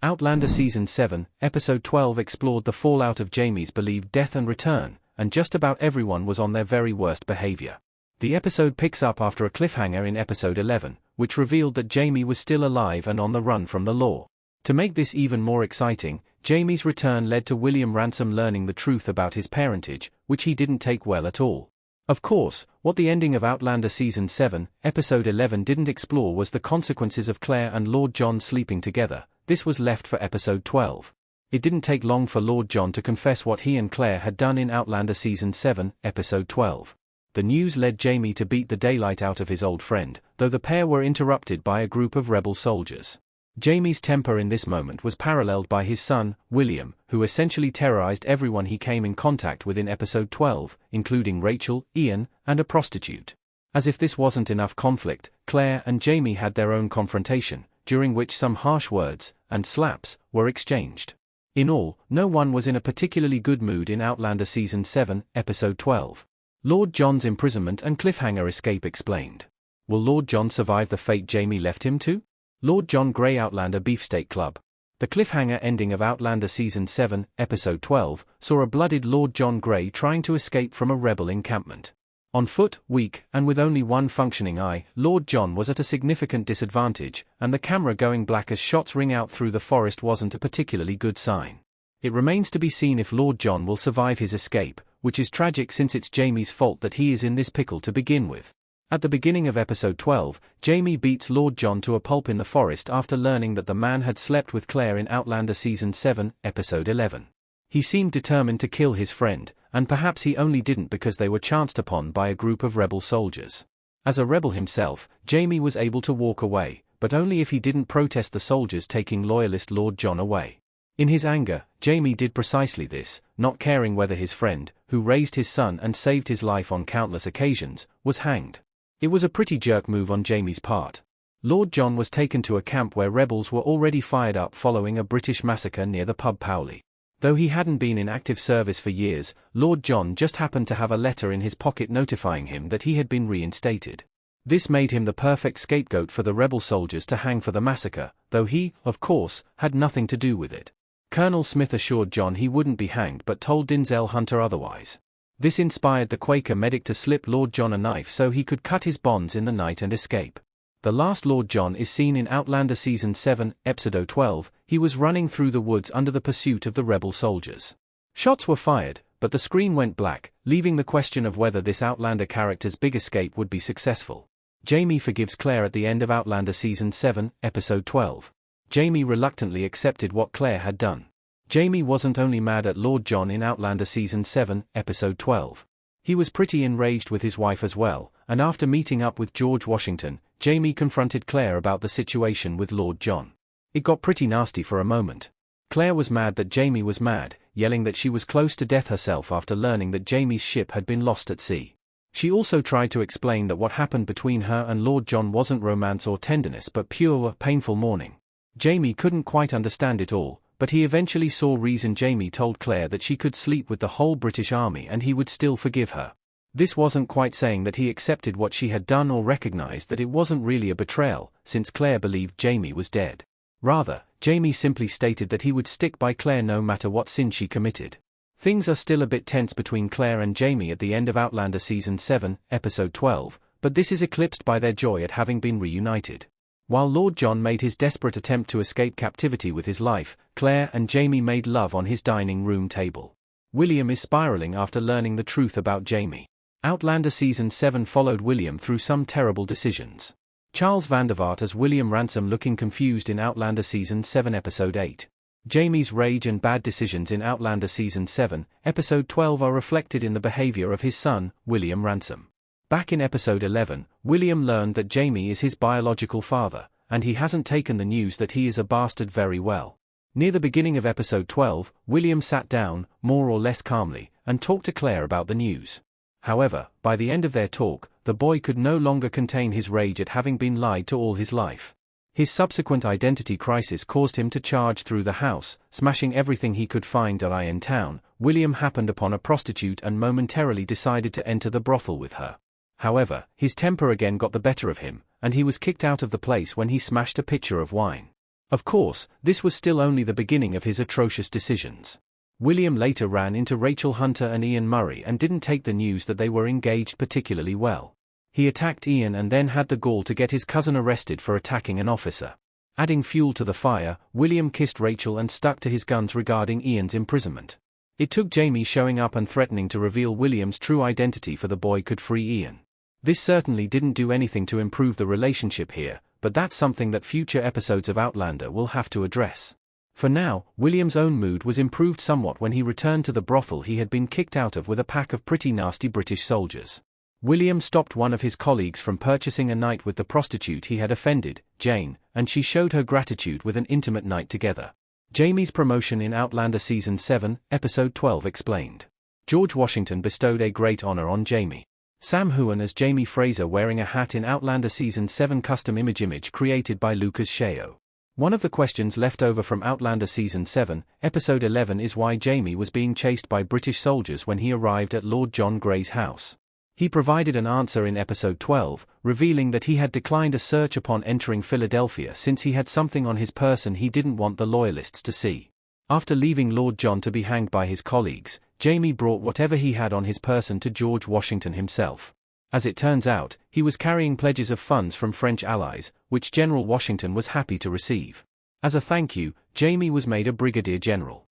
Outlander Season 7, Episode 12 explored the fallout of Jamie's believed death and return, and just about everyone was on their very worst behavior. The episode picks up after a cliffhanger in Episode 11, which revealed that Jamie was still alive and on the run from the law. To make this even more exciting, Jamie's return led to William Ransom learning the truth about his parentage, which he didn't take well at all. Of course, what the ending of Outlander Season 7, Episode 11 didn't explore was the consequences of Claire and Lord John sleeping together. This was left for Episode 12. It didn't take long for Lord John to confess what he and Claire had done in Outlander Season 7, Episode 12. The news led Jamie to beat the daylight out of his old friend, though the pair were interrupted by a group of rebel soldiers. Jamie's temper in this moment was paralleled by his son, William, who essentially terrorized everyone he came in contact with in Episode 12, including Rachel, Ian, and a prostitute. As if this wasn't enough conflict, Claire and Jamie had their own confrontation, during which some harsh words, and slaps, were exchanged. In all, no one was in a particularly good mood in Outlander Season 7, Episode 12. Lord John's imprisonment and cliffhanger escape explained. Will Lord John survive the fate Jamie left him to? Lord John Grey Outlander Beefsteak Club. The cliffhanger ending of Outlander Season 7, Episode 12, saw a blooded Lord John Grey trying to escape from a rebel encampment. On foot, weak, and with only one functioning eye, Lord John was at a significant disadvantage, and the camera going black as shots ring out through the forest wasn't a particularly good sign. It remains to be seen if Lord John will survive his escape, which is tragic since it's Jamie's fault that he is in this pickle to begin with. At the beginning of Episode 12, Jamie beats Lord John to a pulp in the forest after learning that the man had slept with Claire in Outlander Season 7, Episode 11. He seemed determined to kill his friend, and perhaps he only didn't because they were chanced upon by a group of rebel soldiers. As a rebel himself, Jamie was able to walk away, but only if he didn't protest the soldiers taking loyalist Lord John away. In his anger, Jamie did precisely this, not caring whether his friend, who raised his son and saved his life on countless occasions, was hanged. It was a pretty jerk move on Jamie's part. Lord John was taken to a camp where rebels were already fired up following a British massacre near the pub Powley. Though he hadn't been in active service for years, Lord John just happened to have a letter in his pocket notifying him that he had been reinstated. This made him the perfect scapegoat for the rebel soldiers to hang for the massacre, though he, of course, had nothing to do with it. Colonel Smith assured John he wouldn't be hanged but told Denzel Hunter otherwise. This inspired the Quaker medic to slip Lord John a knife so he could cut his bonds in the night and escape. The last Lord John is seen in Outlander Season 7, Episode 12. He was running through the woods under the pursuit of the rebel soldiers. Shots were fired, but the screen went black, leaving the question of whether this Outlander character's big escape would be successful. Jamie forgives Claire at the end of Outlander Season 7, Episode 12. Jamie reluctantly accepted what Claire had done. Jamie wasn't only mad at Lord John in Outlander Season 7, Episode 12. He was pretty enraged with his wife as well, and after meeting up with George Washington, Jamie confronted Claire about the situation with Lord John. It got pretty nasty for a moment. Claire was mad that Jamie was mad, yelling that she was close to death herself after learning that Jamie's ship had been lost at sea. She also tried to explain that what happened between her and Lord John wasn't romance or tenderness but pure, painful mourning. Jamie couldn't quite understand it all, but he eventually saw reason. Jamie told Claire that she could sleep with the whole British Army and he would still forgive her. This wasn't quite saying that he accepted what she had done or recognized that it wasn't really a betrayal, since Claire believed Jamie was dead. Rather, Jamie simply stated that he would stick by Claire no matter what sin she committed. Things are still a bit tense between Claire and Jamie at the end of Outlander Season 7, Episode 12, but this is eclipsed by their joy at having been reunited. While Lord John made his desperate attempt to escape captivity with his life, Claire and Jamie made love on his dining room table. William is spiraling after learning the truth about Jamie. Outlander Season 7 followed William through some terrible decisions. Charles Vandervaart as William Ransom looking confused in Outlander Season 7 Episode 8. Jamie's rage and bad decisions in Outlander Season 7, Episode 12 are reflected in the behavior of his son, William Ransom. Back in Episode 11, William learned that Jamie is his biological father, and he hasn't taken the news that he is a bastard very well. Near the beginning of Episode 12, William sat down, more or less calmly, and talked to Claire about the news. However, by the end of their talk, the boy could no longer contain his rage at having been lied to all his life. His subsequent identity crisis caused him to charge through the house, smashing everything he could find in town. William happened upon a prostitute and momentarily decided to enter the brothel with her. However, his temper again got the better of him, and he was kicked out of the place when he smashed a pitcher of wine. Of course, this was still only the beginning of his atrocious decisions. William later ran into Rachel Hunter and Ian Murray and didn't take the news that they were engaged particularly well. He attacked Ian and then had the gall to get his cousin arrested for attacking an officer. Adding fuel to the fire, William kissed Rachel and stuck to his guns regarding Ian's imprisonment. It took Jamie showing up and threatening to reveal William's true identity for the boy could free Ian. This certainly didn't do anything to improve the relationship here, but that's something that future episodes of Outlander will have to address. For now, William's own mood was improved somewhat when he returned to the brothel he had been kicked out of with a pack of pretty nasty British soldiers. William stopped one of his colleagues from purchasing a night with the prostitute he had offended, Jane, and she showed her gratitude with an intimate night together. Jamie's promotion in Outlander Season 7, Episode 12 explained. George Washington bestowed a great honor on Jamie. Sam Huan as Jamie Fraser wearing a hat in Outlander Season 7 custom image created by Lucas Sheo. One of the questions left over from Outlander Season 7, Episode 11 is why Jamie was being chased by British soldiers when he arrived at Lord John Grey's house. He provided an answer in Episode 12, revealing that he had declined a search upon entering Philadelphia since he had something on his person he didn't want the loyalists to see. After leaving Lord John to be hanged by his colleagues, Jamie brought whatever he had on his person to George Washington himself. As it turns out, he was carrying pledges of funds from French allies, which General Washington was happy to receive. As a thank you, Jamie was made a brigadier general.